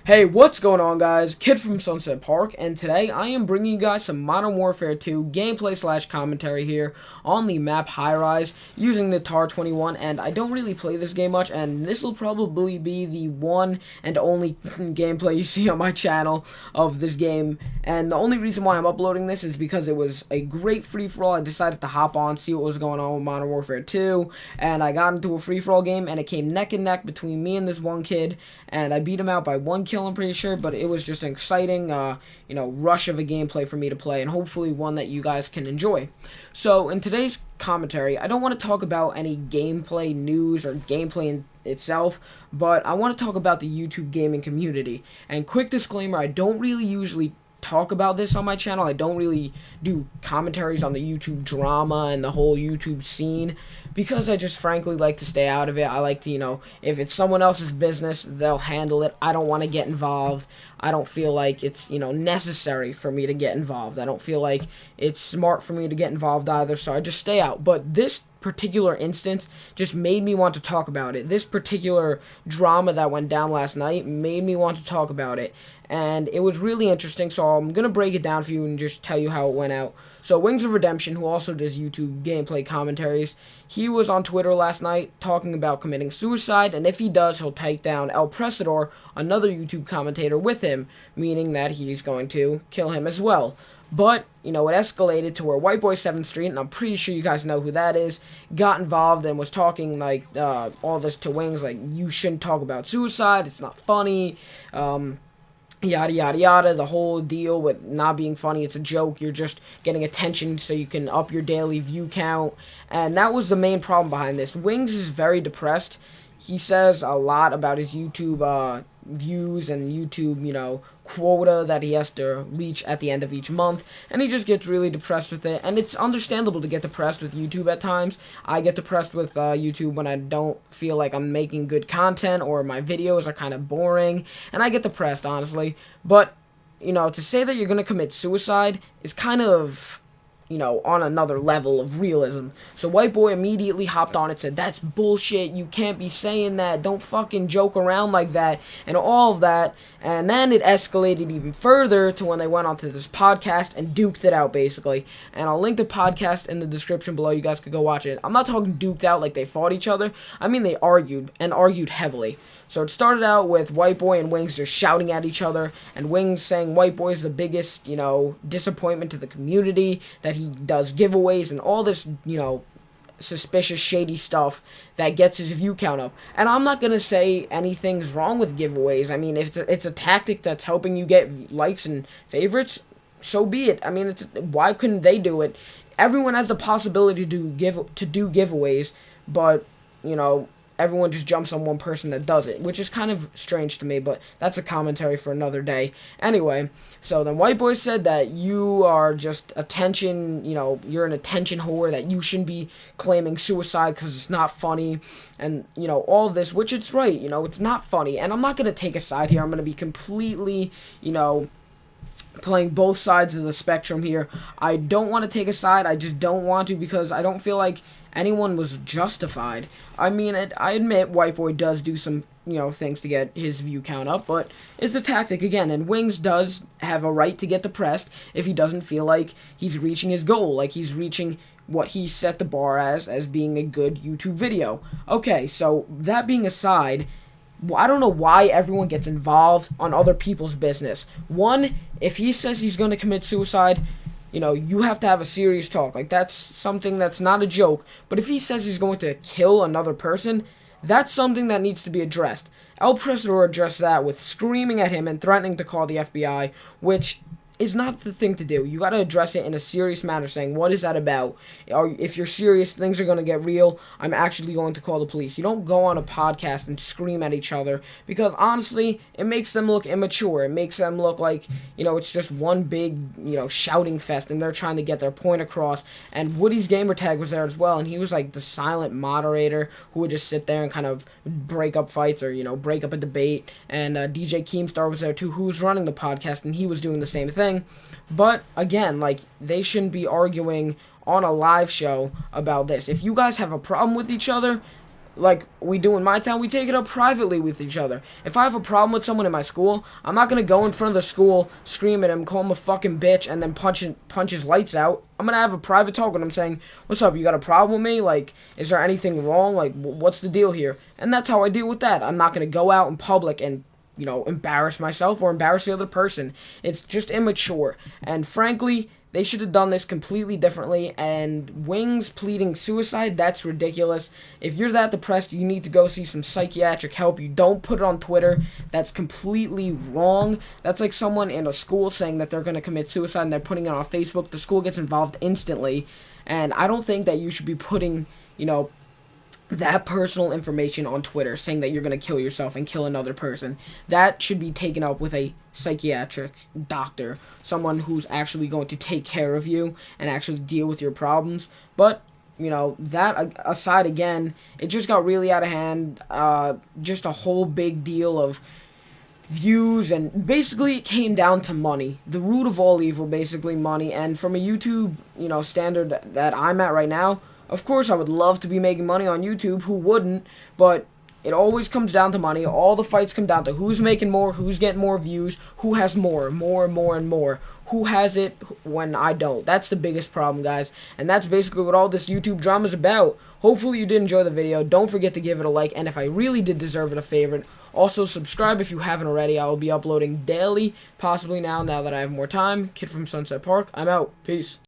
Hey, what's going on, guys? Kid from Sunset Park, and today I am bringing you guys some Modern Warfare 2 gameplay slash commentary here on the map High Rise using the TAR-21, and I don't really play this game much, and this will probably be the one and only gameplay you see on my channel of this game, and the only reason why I'm uploading this is because it was a great free-for-all. I decided to hop on, see what was going on with Modern Warfare 2, and I got into a free-for-all game, and it came neck and neck between me and this one kid, and I beat him out by 1 kill, I'm pretty sure, but it was just an exciting, rush of a gameplay for me to play, and hopefully one that you guys can enjoy. So, in today's commentary, I don't want to talk about any gameplay news or gameplay in itself, but I want to talk about the YouTube gaming community. And quick disclaimer, I don't really usually talk about this on my channel. I don't really do commentaries on the YouTube drama and the whole YouTube scene because I just frankly like to stay out of it. I like to, if it's someone else's business, they'll handle it. I don't want to get involved. I don't feel like it's, necessary for me to get involved. I don't feel like it's smart for me to get involved either, so I just stay out. But this particular instance just made me want to talk about it. This particular drama that went down last night made me want to talk about it. And it was really interesting, so I'm going to break it down for you and just tell you how it went out. So Wings of Redemption, who also does YouTube gameplay commentaries, he was on Twitter last night talking about committing suicide, and if he does, he'll take down El Presador, another YouTube commentator, with him, meaning that he's going to kill him as well. But, it escalated to where Whiteboy7thst, and I'm pretty sure you guys know who that is, got involved and was talking, all this to Wings, you shouldn't talk about suicide, it's not funny, yada yada yada, the whole deal with not being funny, it's a joke, you're just getting attention so you can up your daily view count, and that was the main problem behind this. Wings is very depressed. He says a lot about his YouTube views and YouTube, quota that he has to reach at the end of each month, and he just gets really depressed with it, and it's understandable to get depressed with YouTube at times. I get depressed with YouTube when I don't feel like I'm making good content or my videos are kind of boring, and I get depressed, honestly. But, to say that you're going to commit suicide is kind of, on another level of realism. So White Boy immediately hopped on and said, that's bullshit, you can't be saying that, don't fucking joke around like that, and all of that. And then it escalated even further to when they went onto this podcast and duked it out, basically. And I'll link the podcast in the description below, you guys could go watch it. I'm not talking duked out like they fought each other, I mean they argued, and argued heavily. So it started out with White Boy and Wings just shouting at each other, and Wings saying White Boy is the biggest, disappointment to the community, that he does giveaways and all this, suspicious, shady stuff that gets his view count up. And I'm not going to say anything's wrong with giveaways. I mean, if it's a tactic that's helping you get likes and favorites, so be it. I mean, why couldn't they do it? Everyone has the possibility to do giveaways, but, everyone just jumps on one person that does it, which is kind of strange to me, but that's a commentary for another day. Anyway, so then White Boy said that you are just attention, you're an attention whore, that you shouldn't be claiming suicide because it's not funny, and, all this, which it's right, it's not funny, and I'm not going to take a side here. I'm going to be completely, playing both sides of the spectrum here. I don't want to take a side. I just don't want to, because I don't feel like anyone was justified. I mean, I admit White Boy does do some, things to get his view count up, but it's a tactic again, and Wings does have a right to get depressed if he doesn't feel like he's reaching his goal, like he's reaching what he set the bar as being a good YouTube video. Okay, so that being aside, I don't know why everyone gets involved on other people's business. One, if he says he's going to commit suicide, you have to have a serious talk. That's something that's not a joke. But if he says he's going to kill another person, that's something that needs to be addressed. El Presador addressed that with screaming at him and threatening to call the FBI, which is not the thing to do. You got to address it in a serious manner, saying, what is that about? If you're serious, things are going to get real. I'm actually going to call the police. You don't go on a podcast and scream at each other, because honestly, it makes them look immature. It makes them look like, it's just one big, shouting fest, and they're trying to get their point across. And Woody's gamertag was there as well, and he was like the silent moderator who would just sit there and kind of break up fights or, break up a debate. And DJ Keemstar was there too, who was running the podcast, and he was doing the same thing. But again, they shouldn't be arguing on a live show about this. If you guys have a problem with each other, like we do in my town, we take it up privately with each other. If I have a problem with someone in my school, I'm not going to go in front of the school, scream at him, call him a fucking bitch, and then punch his lights out. I'm going to have a private talk with him saying, what's up, you got a problem with me? Like, is there anything wrong? Like, what's the deal here? And that's how I deal with that. I'm not going to go out in public and, you know, embarrass myself or embarrass the other person. It's just immature. And frankly, they should have done this completely differently, and Wings pleading suicide, that's ridiculous. If you're that depressed, you need to go see some psychiatric help. You don't put it on Twitter. That's completely wrong. That's like someone in a school saying that they're going to commit suicide and they're putting it on Facebook. The school gets involved instantly, and I don't think that you should be putting, you know, that personal information on Twitter saying that you're going to kill yourself and kill another person. That should be taken up with a psychiatric doctor, someone who's actually going to take care of you and actually deal with your problems. But, you know, that aside, again, it just got really out of hand. Just a whole big deal of views, and basically it came down to money. The root of all evil, basically money. And from a YouTube, you know, standard that I'm at right now, of course I would love to be making money on YouTube, who wouldn't? But it always comes down to money. All the fights come down to who's making more, who's getting more views, who has more, and more. Who has it when I don't. That's the biggest problem, guys. And that's basically what all this YouTube drama is about. Hopefully you did enjoy the video. Don't forget to give it a like, and if I really did deserve it, a favorite. Also, subscribe if you haven't already. I will be uploading daily, possibly now that I have more time. Kid from Sunset Park, I'm out. Peace.